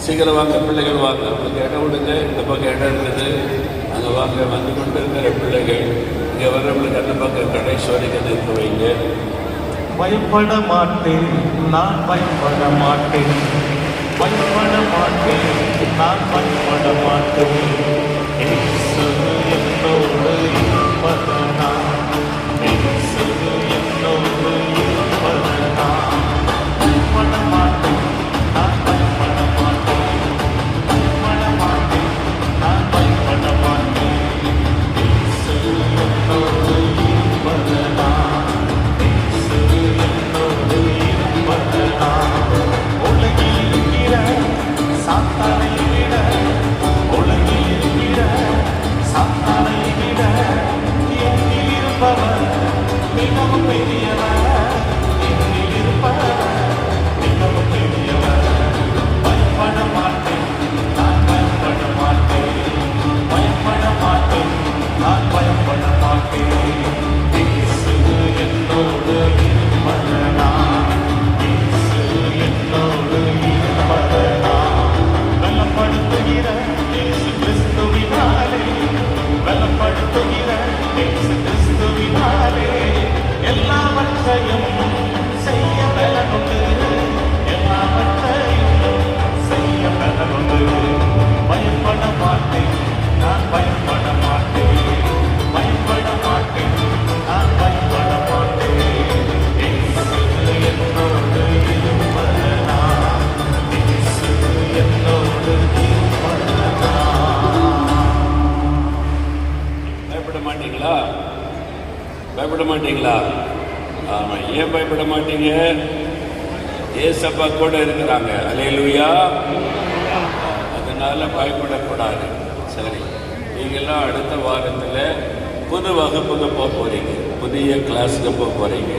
சீக்கிரம் வாங்க பிள்ளைகள் வாங்க, உங்களுக்கு இடம் விடுங்க, இந்த பக்கம் இடம் இருக்குது, அங்கே வாங்க. வந்து கொண்டு இருக்கிற பிள்ளைகள் இங்கே வர்றவங்களுக்கு அந்த பக்கம் கடைசி வரைக்கும் நிற்க வைங்க. பயப்பட மாட்டேன், நான் பயப்பட மாட்டேன், பயப்பட மாட்டேன், நான் பயப்பட மாட்டேன். இயேசு என்னோடு இருப்பதனால், இயேசு என்னோடு இருப்பதனால் பயப்பட மாட்டேன், நான் பயப்பட மாட்டேன், பயப்பட மாட்டேன், நான் பயப்பட மாட்டேன். இயேசு என்னோடு இருப்பதனால், இயேசு என்னோடு இருப்பதனால் உலகில் இருக்கிற சாத்தானை விட, உலகில் இருக்கிற சாத்தானை விட என்னில் இருப்பவர் மிகவும் பெரியவர், என்னில் இருப்பவர் மிகவும் பெரியவர். பயப்பட மாட்டேன், நான் பயப்பட மாட்டேன், பயப்பட மாட்டேன், நான் பயப்பட மாட்டேன். இயேசு என்னோடு இருப்பதனால், இயேசு என்னோடு இருப்பதனால் பலப்படுத்துகிற இயேசு கிறிஸ்துவினாலே, பலப்படுத்துகிற இயேசு கிறிஸ்துவினாலே எல்லாவற்றையும் செய்ய பலனுண்டு, எல்லாவற்றையும் செய்ய பலனுண்டு. பயப்பட மாட்டேன், நான் பயப்பட மாட்டேன், பயப்பட மாட்டேன், நான் பயப்பட மாட்டேன். இயேசு என்னோடு இருப்பதனால், இயேசு என்னோடு இருப்பதனால். பயப்பட மாட்டீங்களா? பயப்பட மாட்டீங்களா? ஆமாம். ஏன் பயப்பட மாட்டீங்க? ஏசப்பா கூட இருக்கிறாங்க. அல்லேலூயா. அதனால பயப்படக்கூடாது. சரி, நீங்கள்லாம் அடுத்த வாரத்தில் புது வகுப்புக்கு போக போகிறீங்க, புதிய கிளாஸுக்கு போக போகிறீங்க.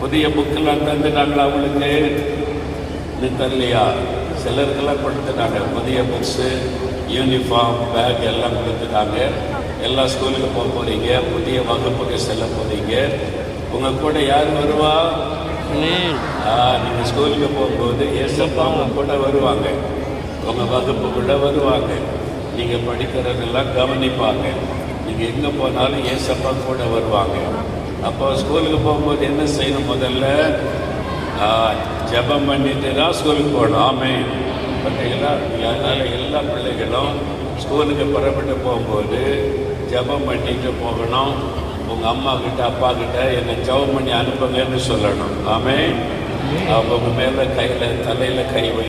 புதிய புக்கெல்லாம் தந்துட்டாங்களா அவங்களுக்கு? இன்னும் தரலையா? சிலருக்கெல்லாம் கொடுத்துட்டாங்க. புதிய புக்ஸு, யூனிஃபார்ம், பேக் எல்லாம் கொடுத்துட்டாங்க. எல்லா ஸ்கூலுக்கு போக போகிறீங்க, புதிய வகுப்புக்கு செல்ல போகிறீங்க. உங்கள் கூட யார் வருவா? நீங்கள் ஸ்கூலுக்கு போகும்போது ஏசப்பா உங்கள் கூட வருவாங்க, உங்கள் வகுப்பு கூட வருவாங்க. நீங்கள் படிக்கிறதெல்லாம் கவனிப்பாங்க. நீங்கள் எங்கே போனாலும் ஏசப்பா கூட வருவாங்க. அப்போ ஸ்கூலுக்கு போகும்போது என்ன செய்யணும்? முதல்ல ஜெபம் பண்ணிட்டு தான் ஸ்கூலுக்கு போகணும். ஆமென். பார்த்தீங்களா? அதனால் எல்லா பிள்ளைகளும் ஸ்கூலுக்கு புறப்பட்டு போகும்போது ஜெபம் பண்ணிட்டு போகணும். உங்கள் அம்மா கிட்ட அப்பா கிட்ட என்னை ஜெபம் பண்ணி அனுப்புங்கன்னு சொல்லணும். ஆமென். அவங்க மேலே தலையில் கை வை.